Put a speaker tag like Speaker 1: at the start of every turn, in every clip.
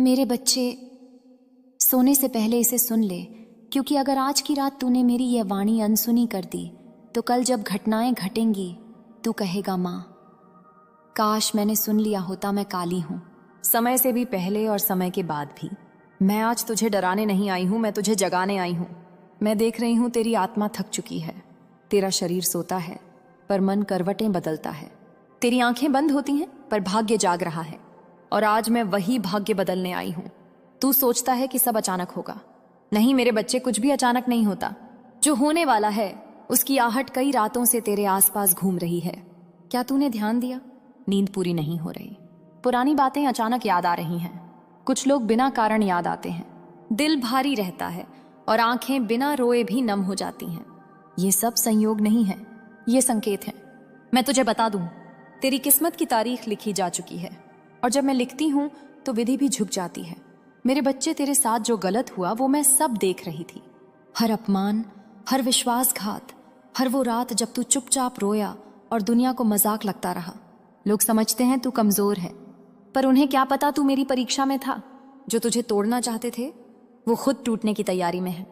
Speaker 1: मेरे बच्चे, सोने से पहले इसे सुन ले, क्योंकि अगर आज की रात तूने मेरी यह वाणी अनसुनी कर दी तो कल जब घटनाएं घटेंगी तू कहेगा माँ, काश मैंने सुन लिया होता, मैं काली हूं।
Speaker 2: समय से भी पहले और समय के बाद भी। मैं आज तुझे डराने नहीं आई हूं, मैं तुझे जगाने आई हूं। मैं देख रही हूं तेरी आत्मा थक चुकी है। तेरा शरीर सोता है पर मन करवटें बदलता है। तेरी आंखें बंद होती हैं पर भाग्य जाग रहा है। और आज मैं वही भाग्य बदलने आई हूं। तू सोचता है कि सब अचानक होगा। नहीं मेरे बच्चे, कुछ भी अचानक नहीं होता। जो होने वाला है उसकी आहट कई रातों से तेरे आसपास घूम रही है। क्या तूने ध्यान दिया? नींद पूरी नहीं हो रही। पुरानी बातें अचानक याद आ रही हैं। कुछ लोग बिना कारण याद आते हैं। दिल भारी रहता है और आंखें बिना रोए भी नम हो जाती हैं। ये सब संयोग नहीं है, ये संकेत है। मैं तुझे बता दूं, तेरी किस्मत की तारीख लिखी जा चुकी है। और जब मैं लिखती हूं तो विधि भी झुक जाती है। मेरे बच्चे, तेरे साथ जो गलत हुआ वो मैं सब देख रही थी। हर अपमान, हर विश्वासघात, हर वो रात जब तू चुपचाप रोया और दुनिया को मजाक लगता रहा। लोग समझते हैं तू कमजोर है, पर उन्हें क्या पता तू मेरी परीक्षा में था। जो तुझे तोड़ना चाहते थे वो खुद टूटने की तैयारी में है।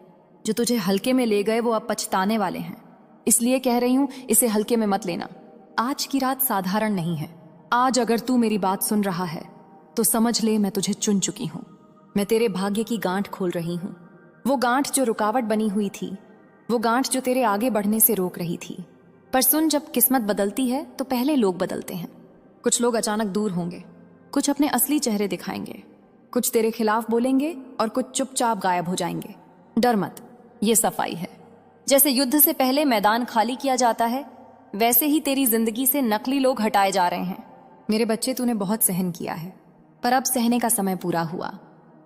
Speaker 2: जो तुझे हल्के में ले गए वो अब पछताने वाले हैं। इसलिए कह रही हूं, इसे हल्के में मत लेना। आज की रात साधारण नहीं है। आज अगर तू मेरी बात सुन रहा है तो समझ ले, मैं तुझे चुन चुकी हूं। मैं तेरे भाग्य की गांठ खोल रही हूं। वो गांठ जो रुकावट बनी हुई थी, वो गांठ जो तेरे आगे बढ़ने से रोक रही थी। पर सुन, जब किस्मत बदलती है तो पहले लोग बदलते हैं। कुछ लोग अचानक दूर होंगे, कुछ अपने असली चेहरे दिखाएंगे, कुछ तेरे खिलाफ बोलेंगे और कुछ चुपचाप गायब हो जाएंगे। डर मत, ये सफाई है। जैसे युद्ध से पहले मैदान खाली किया जाता है, वैसे ही तेरी जिंदगी से नकली लोग हटाए जा रहे हैं। मेरे बच्चे, तूने बहुत सहन किया है, पर अब सहने का समय पूरा हुआ।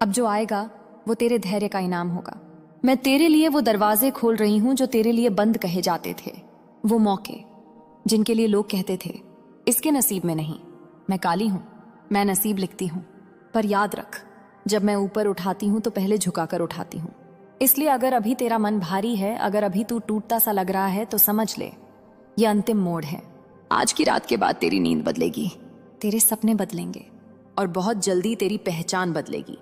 Speaker 2: अब जो आएगा वो तेरे धैर्य का इनाम होगा। मैं तेरे लिए वो दरवाजे खोल रही हूं जो तेरे लिए बंद कहे जाते थे। वो मौके जिनके लिए लोग कहते थे इसके नसीब में नहीं। मैं काली हूं, मैं नसीब लिखती हूं। पर याद रख, जब मैं ऊपर उठाती हूं तो पहले झुकाकर उठाती हूं। इसलिए अगर अभी तेरा मन भारी है, अगर अभी तू टूटता सा लग रहा है, तो समझ ले ये अंतिम मोड़ है। आज की रात के बाद तेरी नींद बदलेगी, तेरे सपने बदलेंगे और बहुत जल्दी तेरी पहचान बदलेगी।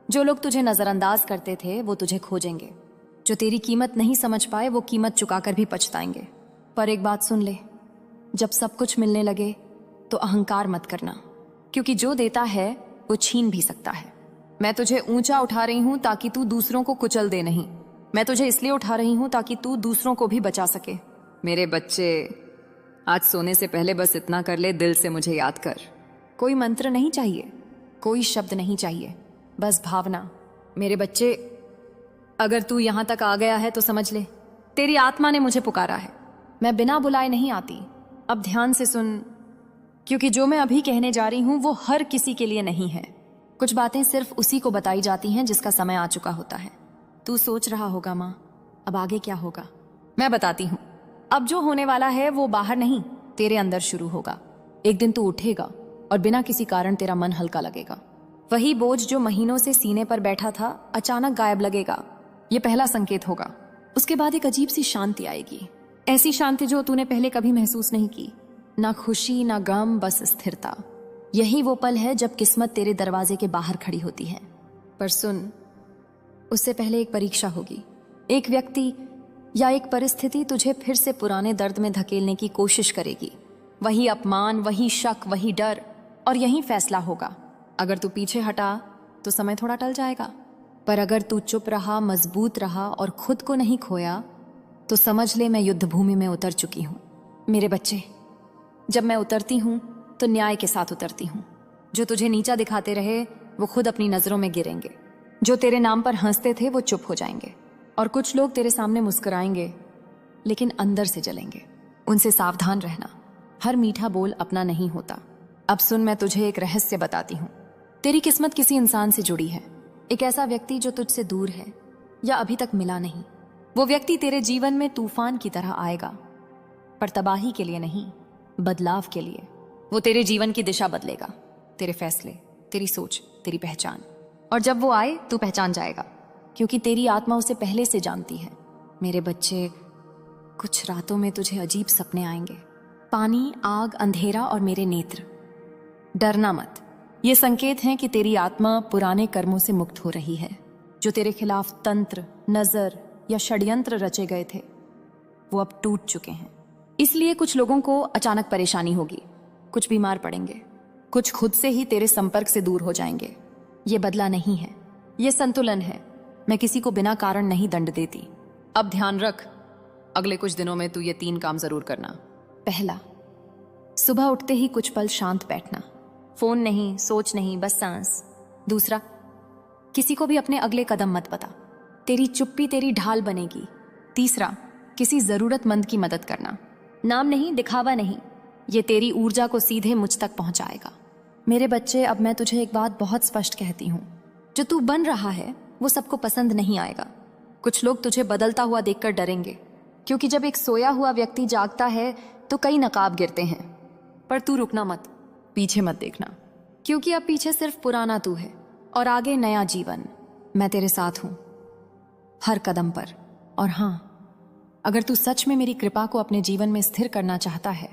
Speaker 2: जो लोग तुझे नजरअंदाज करते थे वो तुझे खोजेंगे। जो तेरी कीमत नहीं समझ पाए वो कीमत चुकाकर भी पछताएंगे। पर एक बात सुन ले, जब सब कुछ मिलने लगे तो अहंकार मत करना, क्योंकि जो देता है वो छीन भी सकता है। मैं तुझे ऊंचा उठा रही हूं ताकि तू दूसरों को कुचल दे नहीं। मैं तुझे इसलिए उठा रही हूं ताकि तू दूसरों को भी बचा सके। मेरे बच्चे, आज सोने से पहले बस इतना कर ले, दिल से मुझे याद कर। कोई मंत्र नहीं चाहिए, कोई शब्द नहीं चाहिए, बस भावना। मेरे बच्चे, अगर तू यहां तक आ गया है तो समझ ले तेरी आत्मा ने मुझे पुकारा है। मैं बिना बुलाए नहीं आती। अब ध्यान से सुन, क्योंकि जो मैं अभी कहने जा रही हूं वो हर किसी के लिए नहीं है। कुछ बातें सिर्फ उसी को बताई जाती हैं जिसका समय आ चुका होता है। तू सोच रहा होगा माँ, अब आगे क्या होगा? मैं बताती हूँ। अब जो होने वाला है वो बाहर नहीं, तेरे अंदर शुरू होगा। एक दिन तू उठेगा और बिना किसी कारण तेरा मन हल्का लगेगा। वही बोझ जो महीनों से सीने पर बैठा था अचानक गायब लगेगा। ये पहला संकेत होगा। उसके बाद एक अजीब सी शांति आएगी, ऐसी शांति जो तूने पहले कभी महसूस नहीं की। ना खुशी ना गम, बस स्थिरता। यही वो पल है जब किस्मत तेरे दरवाजे के बाहर खड़ी होती है। पर सुन, उससे पहले एक परीक्षा होगी। एक व्यक्ति या एक परिस्थिति तुझे फिर से पुराने दर्द में धकेलने की कोशिश करेगी। वही अपमान, वही शक, वही डर, और यही फैसला होगा। अगर तू पीछे हटा तो समय थोड़ा टल जाएगा, पर अगर तू चुप रहा, मजबूत रहा और खुद को नहीं खोया तो समझ ले मैं युद्ध भूमि में उतर चुकी हूं। मेरे बच्चे, जब मैं उतरती हूं तो न्याय के साथ उतरती हूं। जो तुझे नीचा दिखाते रहे वो खुद अपनी नजरों में गिरेंगे। जो तेरे नाम पर हंसते थे वो चुप हो जाएंगे, और कुछ लोग तेरे सामने मुस्कुराएंगे लेकिन अंदर से जलेंगे। उनसे सावधान रहना। हर मीठा बोल अपना नहीं होता। अब सुन, मैं तुझे एक रहस्य बताती हूँ। तेरी किस्मत किसी इंसान से जुड़ी है, एक ऐसा व्यक्ति जो तुझसे दूर है या अभी तक मिला नहीं। वो व्यक्ति तेरे जीवन में तूफान की तरह आएगा, पर तबाही के लिए नहीं, बदलाव के लिए। वो तेरे जीवन की दिशा बदलेगा, तेरे फैसले, तेरी सोच, तेरी पहचान। और जब वो आए तू पहचान जाएगा, क्योंकि तेरी आत्मा उसे पहले से जानती है। मेरे बच्चे, कुछ रातों में तुझे अजीब सपने आएंगे। पानी, आग, अंधेरा और मेरे नेत्र। डरना मत, ये संकेत हैं कि तेरी आत्मा पुराने कर्मों से मुक्त हो रही है। जो तेरे खिलाफ तंत्र, नजर या षड्यंत्र रचे गए थे वो अब टूट चुके हैं। इसलिए कुछ लोगों को अचानक परेशानी होगी, कुछ बीमार पड़ेंगे, कुछ खुद से ही तेरे संपर्क से दूर हो जाएंगे। ये बदला नहीं है, ये संतुलन है। मैं किसी को बिना कारण नहीं दंड देती। अब ध्यान रख, अगले कुछ दिनों में तू ये 3 काम जरूर करना। पहला, सुबह उठते ही कुछ पल शांत बैठना, फोन नहीं, सोच नहीं, बस सांस। दूसरा, किसी को भी अपने अगले कदम मत बता, तेरी चुप्पी तेरी ढाल बनेगी। तीसरा, किसी जरूरतमंद की मदद करना, नाम नहीं, दिखावा नहीं, ये तेरी ऊर्जा को सीधे मुझ तक पहुंचाएगा। मेरे बच्चे, अब मैं तुझे एक बात बहुत स्पष्ट कहती हूं, जो तू बन रहा है वो सबको पसंद नहीं आएगा। कुछ लोग तुझे बदलता हुआ देखकर डरेंगे, क्योंकि जब एक सोया हुआ व्यक्ति जागता है तो कई नकाब गिरते हैं। पर तू रुकना मत, पीछे मत देखना, क्योंकि अब पीछे सिर्फ पुराना तू है और आगे नया जीवन। मैं तेरे साथ हूं हर कदम पर। और हां, अगर तू सच में मेरी कृपा को अपने जीवन में स्थिर करना चाहता है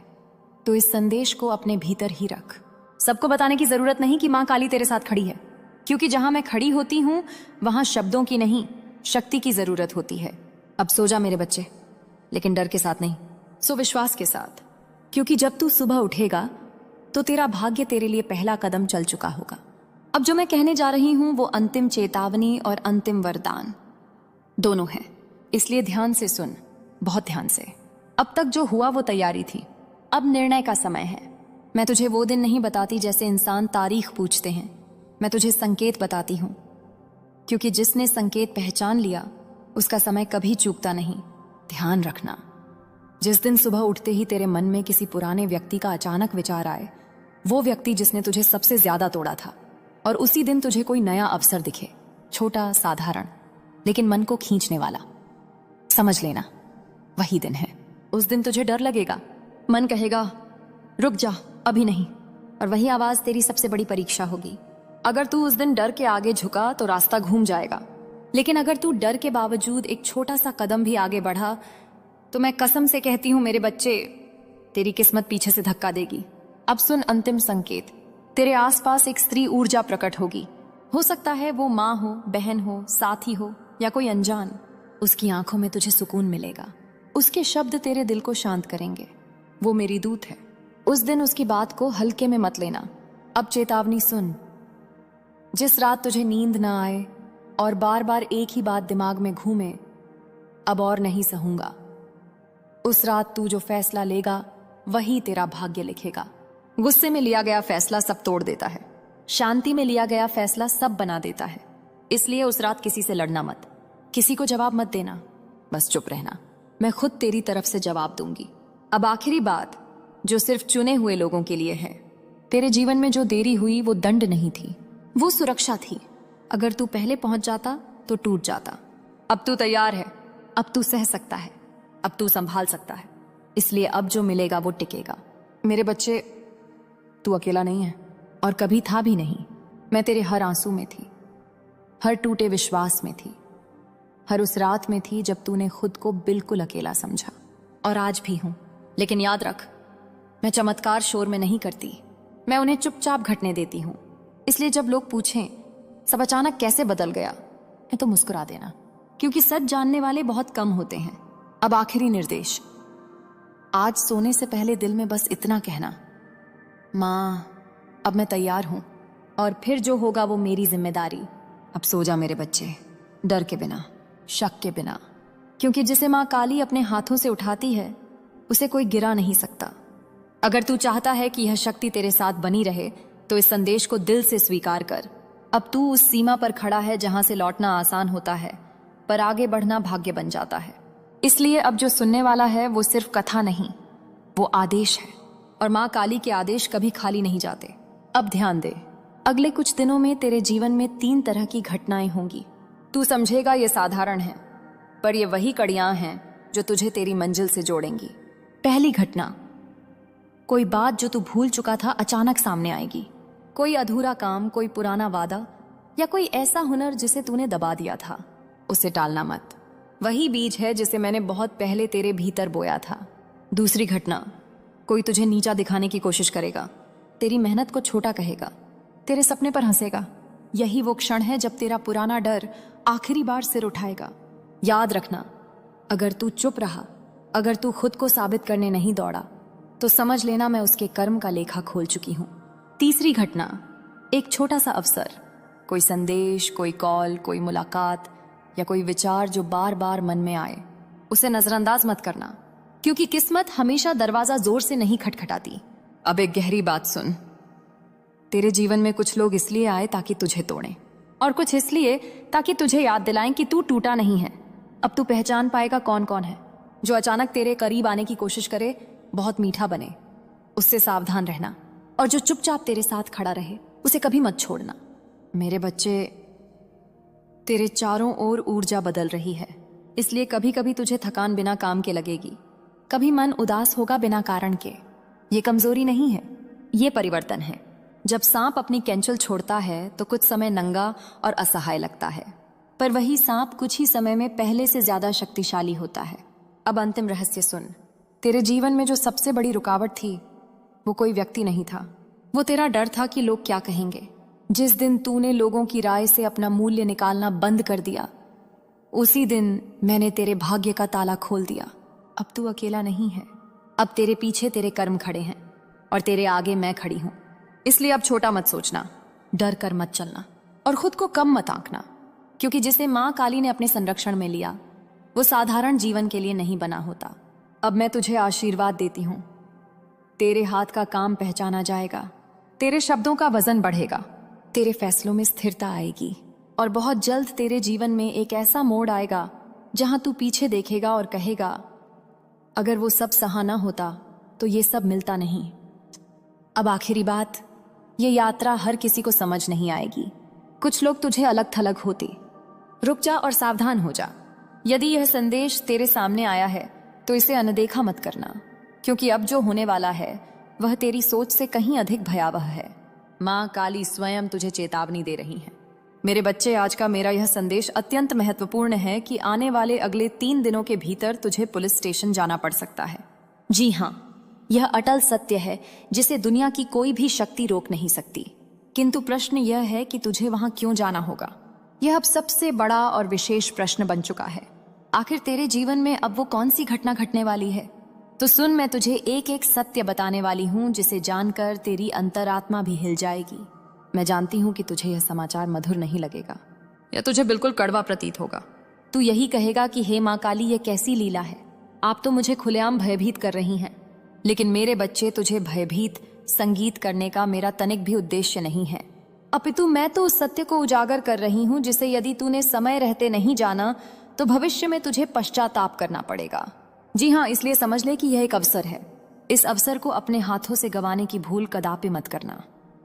Speaker 2: तो इस संदेश को अपने भीतर ही रख। सबको बताने की जरूरत नहीं कि मां काली तेरे साथ खड़ी है, क्योंकि जहां मैं खड़ी होती हूं वहां शब्दों की नहीं, शक्ति की जरूरत होती है। अब सो जा मेरे बच्चे, लेकिन डर के साथ नहीं, सो विश्वास के साथ, क्योंकि जब तू सुबह उठेगा तो तेरा भाग्य तेरे लिए पहला कदम चल चुका होगा। अब जो मैं कहने जा रही हूं वो अंतिम चेतावनी और अंतिम वरदान दोनों है, इसलिए ध्यान से सुन, बहुत ध्यान से। अब तक जो हुआ वो तैयारी थी, अब निर्णय का समय है। मैं तुझे वो दिन नहीं बताती जैसे इंसान तारीख पूछते हैं, मैं तुझे संकेत बताती हूं, क्योंकि जिसने संकेत पहचान लिया उसका समय कभी चूकता नहीं। ध्यान रखना, जिस दिन सुबह उठते ही तेरे मन में किसी पुराने व्यक्ति का अचानक विचार आए, वो व्यक्ति जिसने तुझे सबसे ज्यादा तोड़ा था, और उसी दिन तुझे कोई नया अवसर दिखे, छोटा, साधारण, लेकिन मन को खींचने वाला, समझ लेना वही दिन है। उस दिन तुझे डर लगेगा, मन कहेगा रुक जा, अभी नहीं, और वही आवाज तेरी सबसे बड़ी परीक्षा होगी। अगर तू उस दिन डर के आगे झुका तो रास्ता घूम जाएगा, लेकिन अगर तू डर के बावजूद एक छोटा सा कदम भी आगे बढ़ा तो मैं कसम से कहती हूं मेरे बच्चे, तेरी किस्मत पीछे से धक्का देगी। अब सुन अंतिम संकेत, तेरे आसपास एक स्त्री ऊर्जा प्रकट होगी। हो सकता है वो माँ हो, बहन हो, साथी हो या कोई अनजान। उसकी आंखों में तुझे सुकून मिलेगा, उसके शब्द तेरे दिल को शांत करेंगे। वो मेरी दूत है। उस दिन उसकी बात को हल्के में मत लेना। अब चेतावनी सुन, जिस रात तुझे नींद ना आए और बार बार एक ही बात दिमाग में घूमे, अब और नहीं सहूंगा, उस रात तू जो फैसला लेगा वही तेरा भाग्य लिखेगा। गुस्से में लिया गया फैसला सब तोड़ देता है, शांति में लिया गया फैसला सब बना देता है। इसलिए उस रात किसी से लड़ना मत, किसी को जवाब मत देना, बस चुप रहना। मैं खुद तेरी तरफ से जवाब दूंगी। अब आखिरी बात, जो सिर्फ चुने हुए लोगों के लिए है। तेरे जीवन में जो देरी हुई वो दंड नहीं थी, वो सुरक्षा थी। अगर तू पहले पहुंच जाता तो टूट जाता। अब तू तैयार है, अब तू सह सकता है, अब तू संभाल सकता है। इसलिए अब जो मिलेगा वो टिकेगा। मेरे बच्चे, तू अकेला नहीं है और कभी था भी नहीं। मैं तेरे हर आंसू में थी, हर टूटे विश्वास में थी, हर उस रात में थी जब तूने खुद को बिल्कुल अकेला समझा, और आज भी हूं। लेकिन याद रख, मैं चमत्कार शोर में नहीं करती, मैं उन्हें चुपचाप घटने देती हूं। इसलिए जब लोग पूछें सब अचानक कैसे बदल गया, मैं तो मुस्कुरा देना, क्योंकि सच जानने वाले बहुत कम होते हैं। अब आखिरी निर्देश, आज सोने से पहले दिल में बस इतना कहना, माँ अब मैं तैयार हूं, और फिर जो होगा वो मेरी जिम्मेदारी। अब सो जा मेरे बच्चे, डर के बिना, शक के बिना, क्योंकि जिसे माँ काली अपने हाथों से उठाती है उसे कोई गिरा नहीं सकता। अगर तू चाहता है कि यह शक्ति तेरे साथ बनी रहे तो इस संदेश को दिल से स्वीकार कर। अब तू उस सीमा पर खड़ा है जहां से लौटना आसान होता है, पर आगे बढ़ना भाग्य बन जाता है। इसलिए अब जो सुनने वाला है वो सिर्फ कथा नहीं, वो आदेश है, और माँ काली के आदेश कभी खाली नहीं जाते। अब ध्यान दे, अगले कुछ दिनों में तेरे जीवन में 3 तरह की घटनाएं होंगी। तू समझेगा ये साधारण है, पर ये वही कड़ियां हैं जो तुझे तेरी मंजिल से जोड़ेंगी। पहली घटना, कोई बात जो तू भूल चुका था अचानक सामने आएगी। कोई अधूरा काम, कोई पुराना वादा, या कोई ऐसा हुनर जिसे तूने दबा दिया था, उसे टालना मत। वही बीज है जिसे मैंने बहुत पहले तेरे भीतर बोया था। दूसरी घटना, कोई तुझे नीचा दिखाने की कोशिश करेगा, तेरी मेहनत को छोटा कहेगा, तेरे सपने पर हंसेगा। यही वो क्षण है जब तेरा पुराना डर आखिरी बार सिर उठाएगा। याद रखना, अगर तू चुप रहा, अगर तू खुद को साबित करने नहीं दौड़ा, तो समझ लेना मैं उसके कर्म का लेखा खोल चुकी हूं। तीसरी घटना, एक छोटा सा अवसर, कोई संदेश, कोई कॉल, कोई मुलाकात या कोई विचार जो बार बार मन में आए, उसे नजरअंदाज मत करना, क्योंकि किस्मत हमेशा दरवाजा जोर से नहीं खटखटाती। अब एक गहरी बात सुन, तेरे जीवन में कुछ लोग इसलिए आए ताकि तुझे तोड़ें, और कुछ इसलिए ताकि तुझे याद दिलाएं कि तू टूटा नहीं है। अब तू पहचान पाएगा कौन कौन है। जो अचानक तेरे करीब आने की कोशिश करे, बहुत मीठा बने, उससे सावधान रहना, और जो चुपचाप तेरे साथ खड़ा रहे, उसे कभी मत छोड़ना। मेरे बच्चे, तेरे चारों ओर ऊर्जा बदल रही है, इसलिए कभी कभी तुझे थकान बिना काम के लगेगी, कभी मन उदास होगा बिना कारण के। ये कमजोरी नहीं है, ये परिवर्तन है। जब सांप अपनी कैंचल छोड़ता है तो कुछ समय नंगा और असहाय लगता है, पर वही सांप कुछ ही समय में पहले से ज्यादा शक्तिशाली होता है। अब अंतिम रहस्य सुन, तेरे जीवन में जो सबसे बड़ी रुकावट थी, वो कोई व्यक्ति नहीं था, वो तेरा डर था कि लोग क्या कहेंगे। जिस दिन तूने लोगों की राय से अपना मूल्य निकालना बंद कर दिया, उसी दिन मैंने तेरे भाग्य का ताला खोल दिया। अब तू अकेला नहीं है, अब तेरे पीछे तेरे कर्म खड़े हैं और तेरे आगे मैं खड़ी हूं। इसलिए अब छोटा मत सोचना, डर कर मत चलना, और खुद को कम मत आंकना, क्योंकि जिसे मां काली ने अपने संरक्षण में लिया, वो साधारण जीवन के लिए नहीं बना होता। अब मैं तुझे आशीर्वाद देती हूं, तेरे हाथ का काम पहचाना जाएगा, तेरे शब्दों का वजन बढ़ेगा, तेरे फैसलों में स्थिरता आएगी, और बहुत जल्द तेरे जीवन में एक ऐसा मोड़ आएगा जहां तू पीछे देखेगा और कहेगा, अगर वो सब सहा ना होता तो ये सब मिलता नहीं। अब आखिरी बात, ये यात्रा हर किसी को समझ नहीं आएगी। कुछ लोग तुझे अलग थलग होते। रुक जा और सावधान हो जा। यदि यह संदेश तेरे सामने आया है तो इसे अनदेखा मत करना, क्योंकि अब जो होने वाला है वह तेरी सोच से कहीं अधिक भयावह है। मां काली स्वयं तुझे चेतावनी दे रही है। मेरे बच्चे, आज का मेरा यह संदेश अत्यंत महत्वपूर्ण है कि आने वाले अगले 3 दिनों के भीतर तुझे पुलिस स्टेशन जाना पड़ सकता है। जी हाँ, यह अटल सत्य है जिसे दुनिया की कोई भी शक्ति रोक नहीं सकती। किंतु प्रश्न यह है कि तुझे वहां क्यों जाना होगा। यह अब सबसे बड़ा और विशेष प्रश्न बन चुका है। आखिर तेरे जीवन में अब वो कौन सी घटना घटने वाली है? तो सुन, मैं तुझे एक एक सत्य बताने वाली हूं जिसे जानकर तेरी अंतरात्मा भी हिल जाएगी। मैं जानती हूं कि तुझे यह समाचार मधुर नहीं लगेगा, या तुझे बिल्कुल कड़वा प्रतीत होगा। तू यही कहेगा कि हे मां काली, यह कैसी लीला है, आप तो मुझे खुलेआम भयभीत कर रही हैं। लेकिन मेरे बच्चे, तुझे भयभीत संगीत करने का मेरा तनिक भी उद्देश्य नहीं है, अपितु मैं तो उस सत्य को उजागर कर रही हूं जिसे यदि तूने समय रहते नहीं जाना तो भविष्य में तुझे पश्चाताप करना पड़ेगा। जी हाँ, इसलिए समझ ले कि यह एक अवसर है। इस अवसर को अपने हाथों से गंवाने की भूल कदापि मत करना।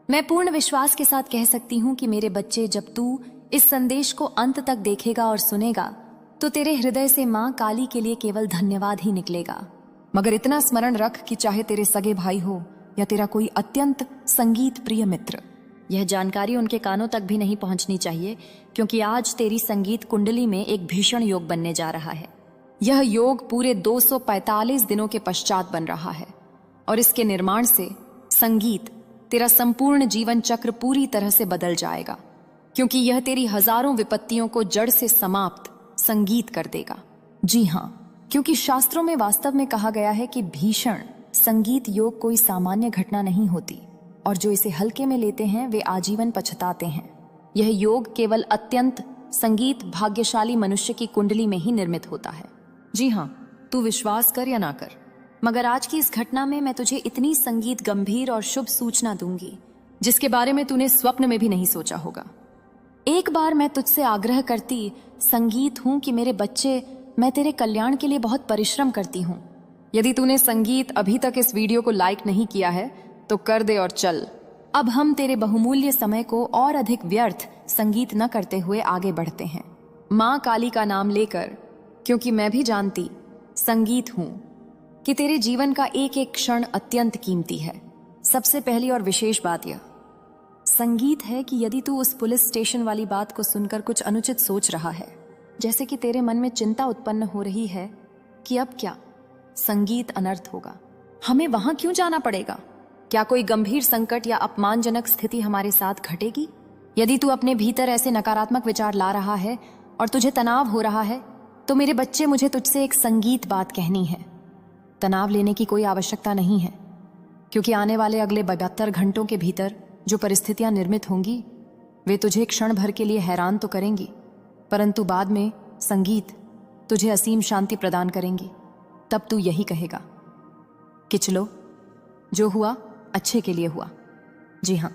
Speaker 2: मैं पूर्ण विश्वास के साथ कह सकती हूँ कि मेरे बच्चे, जब तू इस संदेश को अंत तक देखेगा और सुनेगा तो तेरे हृदय से मां काली के लिए केवल धन्यवाद ही निकलेगा। मगर इतना स्मरण रख कि चाहे तेरे सगे भाई हो या तेरा कोई अत्यंत संगीत प्रिय मित्र, यह जानकारी उनके कानों तक भी नहीं पहुंचनी चाहिए, क्योंकि आज तेरी संगीत कुंडली में एक भीषण योग बनने जा रहा है। यह योग पूरे 245 दिनों के पश्चात बन रहा है, और इसके निर्माण से संगीत, तेरा संपूर्ण जीवन चक्र पूरी तरह से बदल जाएगा, क्योंकि यह तेरी हजारों विपत्तियों को जड़ से समाप्त संगीत कर देगा। जी हाँ, क्योंकि शास्त्रों में वास्तव में कहा गया है कि भीषण संगीत योग कोई सामान्य घटना नहीं होती, और जो इसे हल्के में लेते हैं वे आजीवन पछताते हैं। यह योग केवल अत्यंत संगीत भाग्यशाली मनुष्य की कुंडली में ही निर्मित होता है। जी हाँ, तू विश्वास कर या ना कर, मगर आज की इस घटना में मैं तुझे इतनी संगीत गंभीर और शुभ सूचना दूंगी जिसके बारे में तूने स्वप्न में भी नहीं सोचा होगा। एक बार मैं तुझसे आग्रह करती संगीत हूं कि मेरे बच्चे, मैं तेरे कल्याण के लिए बहुत परिश्रम करती हूं। यदि तूने संगीत अभी तक इस वीडियो को लाइक नहीं किया है तो कर दे और चल। अब हम तेरे बहुमूल्य समय को और अधिक व्यर्थ संगीत न करते हुए आगे बढ़ते हैं, मां काली का नाम लेकर, क्योंकि मैं भी जानती संगीत हूं कि तेरे जीवन का एक एक क्षण अत्यंत कीमती है। सबसे पहली और विशेष बात यह संगीत है कि यदि तू उस पुलिस स्टेशन वाली बात को सुनकर कुछ अनुचित सोच रहा है, जैसे कि तेरे मन में चिंता उत्पन्न हो रही है कि अब क्या, संगीत अनर्थ होगा, हमें वहां क्यों जाना पड़ेगा, क्या कोई गंभीर संकट या अपमानजनक स्थिति हमारे साथ घटेगी? यदि तू अपने भीतर ऐसे नकारात्मक विचार ला रहा है और तुझे तनाव हो रहा है, तो मेरे बच्चे, मुझे तुझसे एक संगीत बात कहनी है। तनाव लेने की कोई आवश्यकता नहीं है, क्योंकि आने वाले अगले 72 घंटों के भीतर जो परिस्थितियां निर्मित होंगी वे तुझे क्षण भर के लिए हैरान तो करेंगी, परंतु बाद में संगीत तुझे असीम शांति प्रदान करेंगी। तब तू यही कहेगा कि चलो, जो हुआ अच्छे के लिए हुआ। जी हाँ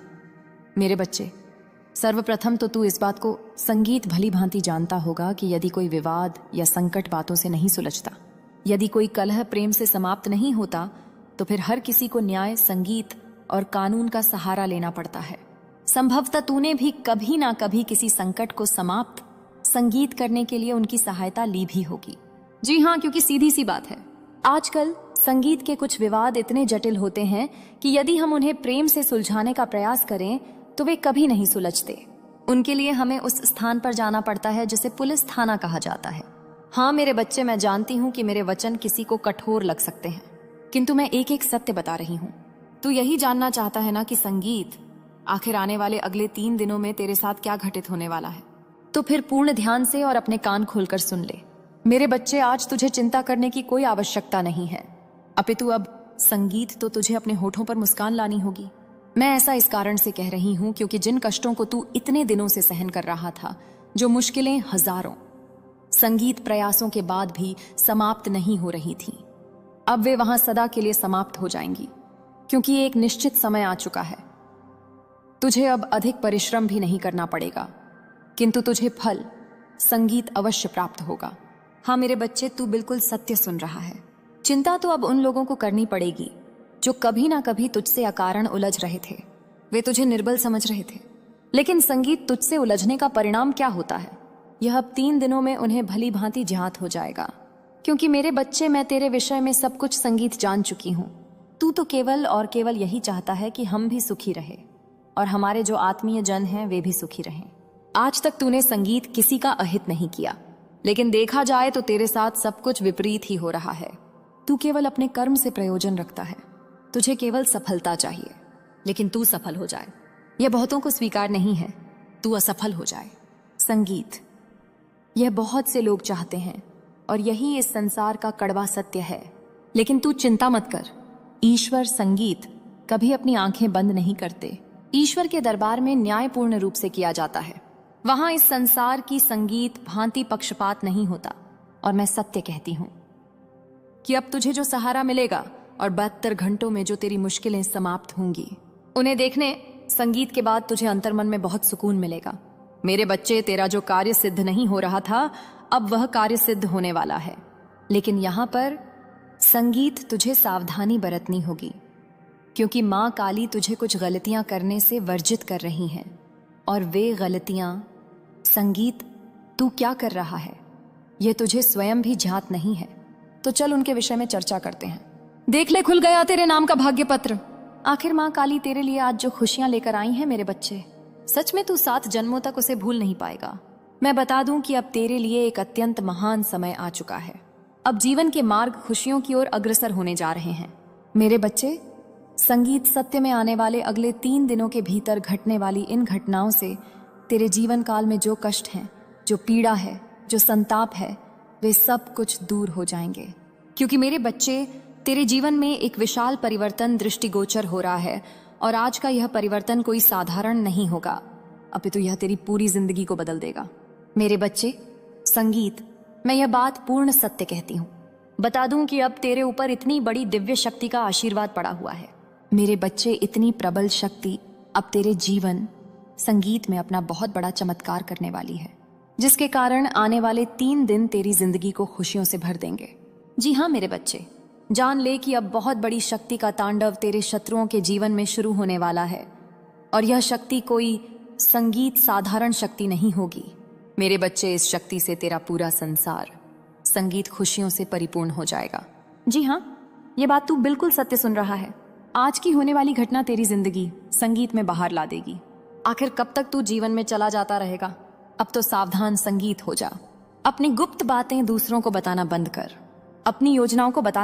Speaker 2: मेरे बच्चे, सर्वप्रथम तो तू इस बात को संगीत भली भांति जानता होगा कि यदि कोई विवाद या संकट बातों से नहीं सुलझता, यदि कोई कलह प्रेम से समाप्त नहीं होता, तो फिर हर किसी को न्याय, संगीत और कानून का सहारा लेना पड़ता है। संभवतः तूने भी कभी ना कभी किसी संकट को समाप्त संगीत करने के लिए उनकी सहायता ली भी होगी। जी हाँ, क्योंकि सीधी सी बात है, आजकल संगीत के कुछ विवाद इतने जटिल होते हैं कि यदि हम उन्हें प्रेम से सुलझाने का प्रयास करें तो वे कभी नहीं सुलझते। उनके लिए हमें उस स्थान पर जाना पड़ता है जिसे पुलिस थाना कहा जाता है। हाँ मेरे बच्चे, मैं जानती हूँ कि मेरे वचन किसी को कठोर लग सकते हैं, किंतु मैं एक एक सत्य बता रही हूँ। तू यही जानना चाहता है ना कि संगीत आखिर आने वाले अगले 3 दिनों में तेरे साथ क्या घटित होने वाला है? तो फिर पूर्ण ध्यान से और अपने कान खोलकर सुन ले। मेरे बच्चे, आज तुझे चिंता करने की कोई आवश्यकता नहीं है, अपितु अब संगीत तो तुझे अपने होठों पर मुस्कान लानी होगी। मैं ऐसा इस कारण से कह रही हूं क्योंकि जिन कष्टों को तू इतने दिनों से सहन कर रहा था, जो मुश्किलें हजारों, संगीत प्रयासों के बाद भी समाप्त नहीं हो रही थी, अब वे वहां सदा के लिए समाप्त हो जाएंगी, क्योंकि एक निश्चित समय आ चुका है। तुझे अब अधिक परिश्रम भी नहीं करना पड़ेगा, किंतु तुझे फल संगीत अवश्य प्राप्त होगा। हाँ मेरे बच्चे, तू बिल्कुल सत्य सुन रहा है। चिंता तो अब उन लोगों को करनी पड़ेगी जो कभी ना कभी तुझसे अकारण उलझ रहे थे। वे तुझे निर्बल समझ रहे थे, लेकिन संगीत तुझसे उलझने का परिणाम क्या होता है, यह अब 3 दिनों में उन्हें भली भांति ज्ञात हो जाएगा। क्योंकि मेरे बच्चे, मैं तेरे विषय में सब कुछ संगीत जान चुकी हूँ। तू तो केवल और केवल यही चाहता है कि हम भी सुखी रहे और हमारे जो आत्मीय जन हैं वे भी सुखी रहें। आज तक तूने संगीत किसी का अहित नहीं किया, लेकिन देखा जाए तो तेरे साथ सब कुछ विपरीत ही हो रहा है। तू केवल अपने कर्म से प्रयोजन रखता है, तुझे केवल सफलता चाहिए, लेकिन तू सफल हो जाए यह बहुतों को स्वीकार नहीं है। तू असफल हो जाए। संगीत, यह बहुत से लोग चाहते हैं और यही इस संसार का कड़वा सत्य है। लेकिन तू चिंता मत कर, ईश्वर संगीत कभी अपनी आंखें बंद नहीं करते। ईश्वर के दरबार में न्यायपूर्ण रूप से किया जाता है। वहां इस संसार की संगीत भांति पक्षपात नहीं होता। और मैं सत्य कहती हूं कि अब तुझे जो सहारा मिलेगा और 72 घंटों में जो तेरी मुश्किलें समाप्त होंगी, उन्हें देखने संगीत के बाद तुझे अंतर्मन में बहुत सुकून मिलेगा। मेरे बच्चे, तेरा जो कार्य सिद्ध नहीं हो रहा था, अब वह कार्य सिद्ध होने वाला है। लेकिन यहां पर संगीत तुझे सावधानी बरतनी होगी, क्योंकि मां काली तुझे कुछ गलतियां करने से वर्जित कर रही हैं। और वे गलतियां, संगीत, तू क्या कर रहा है यह तुझे स्वयं भी ज्ञात नहीं है। तो चल उनके विषय में चर्चा करते हैं। देख ले, खुल गया तेरे नाम का भाग्य पत्र। आखिर मां काली तेरे लिए आज जो खुशियां लेकर आई हैं मेरे बच्चे, सच में तू 7 जन्मों तक उसे भूल नहीं पाएगा। मैं बता दूं कि अब तेरे लिए एक अत्यंत महान समय आ चुका है। अब जीवन के मार्ग खुशियों की ओर अग्रसर होने जा रहे हैं। मेरे बच्चे, संगीत सत्य में आने वाले अगले 3 दिनों के भीतर घटने वाली इन घटनाओं से तेरे जीवन काल में जो कष्ट हैं, जो पीड़ा है, जो संताप है, वे सब कुछ दूर हो जाएंगे। क्योंकि मेरे बच्चे, तेरे जीवन में एक विशाल परिवर्तन दृष्टिगोचर हो रहा है। और आज का यह परिवर्तन कोई साधारण नहीं होगा, अपितु यह तेरी पूरी जिंदगी को बदल देगा। मेरे बच्चे, संगीत, मैं यह बात पूर्ण सत्य कहती हूँ। बता दूं कि अब तेरे ऊपर इतनी बड़ी दिव्य शक्ति का आशीर्वाद पड़ा हुआ है। मेरे बच्चे, इतनी प्रबल शक्ति अब तेरे जीवन संगीत में अपना बहुत बड़ा चमत्कार करने वाली है, जिसके कारण आने वाले 3 दिन तेरी जिंदगी को खुशियों से भर देंगे। जी हाँ मेरे बच्चे, जान ले कि अब बहुत बड़ी शक्ति का तांडव तेरे शत्रुओं के जीवन में शुरू होने वाला है। और यह शक्ति कोई संगीत साधारण शक्ति नहीं होगी। मेरे बच्चे, इस शक्ति से तेरा पूरा संसार संगीत खुशियों से परिपूर्ण हो जाएगा। जी हाँ, ये बात तू बिल्कुल सत्य सुन रहा है। आज की होने वाली घटना तेरी जिंदगी संगीत में बाहर ला देगी। आखिर कब तक तू जीवन में चला जाता रहेगा? अब तो सावधान संगीत हो जा। अपनी गुप्त बातें दूसरों को बताना बंद कर। अपनी योजनाओं को बता